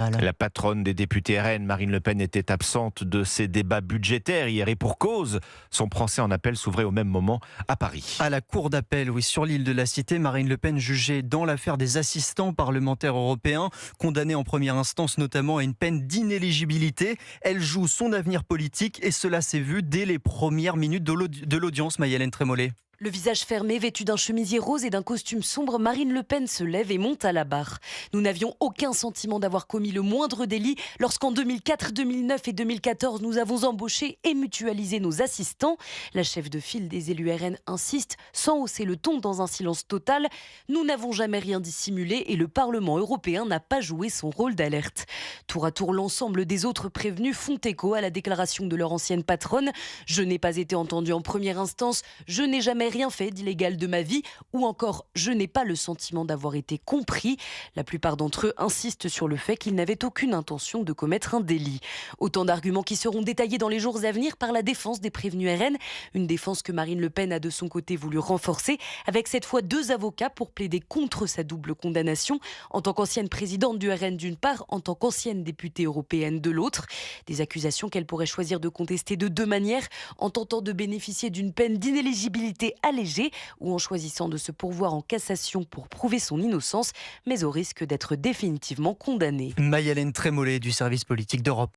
La patronne des députés RN, Marine Le Pen, était absente de ces débats budgétaires hier et pour cause. Son procès en appel s'ouvrait au même moment à Paris. À la cour d'appel, oui, sur l'île de la Cité, Marine Le Pen jugée dans l'affaire des assistants parlementaires européens, condamnée en première instance notamment à une peine d'inéligibilité. Elle joue son avenir politique et cela s'est vu dès les premières minutes de l'audience, Maï-Hélène Trémollet. Le visage fermé, vêtue d'un chemisier rose et d'un costume sombre, Marine Le Pen se lève et monte à la barre. Nous n'avions aucun sentiment d'avoir commis le moindre délit lorsqu'en 2004, 2009 et 2014, nous avons embauché et mutualisé nos assistants. La chef de file des élus RN insiste, sans hausser le ton, dans un silence total. Nous n'avons jamais rien dissimulé et le Parlement européen n'a pas joué son rôle d'alerte. Tour à tour, l'ensemble des autres prévenus font écho à la déclaration de leur ancienne patronne. Je n'ai pas été entendue en première instance, je n'ai jamais rien fait d'illégal de ma vie, ou encore je n'ai pas le sentiment d'avoir été compris. La plupart d'entre eux insistent sur le fait qu'ils n'avaient aucune intention de commettre un délit. Autant d'arguments qui seront détaillés dans les jours à venir par la défense des prévenus RN, une défense que Marine Le Pen a de son côté voulu renforcer, avec cette fois 2 avocats pour plaider contre sa double condamnation, en tant qu'ancienne présidente du RN d'une part, en tant qu'ancienne députée européenne de l'autre. Des accusations qu'elle pourrait choisir de contester de 2 manières, en tentant de bénéficier d'une peine d'inéligibilité allégée ou en choisissant de se pourvoir en cassation pour prouver son innocence, mais au risque d'être définitivement condamnée. Maï-Hélène Trémollet du service politique d'Europe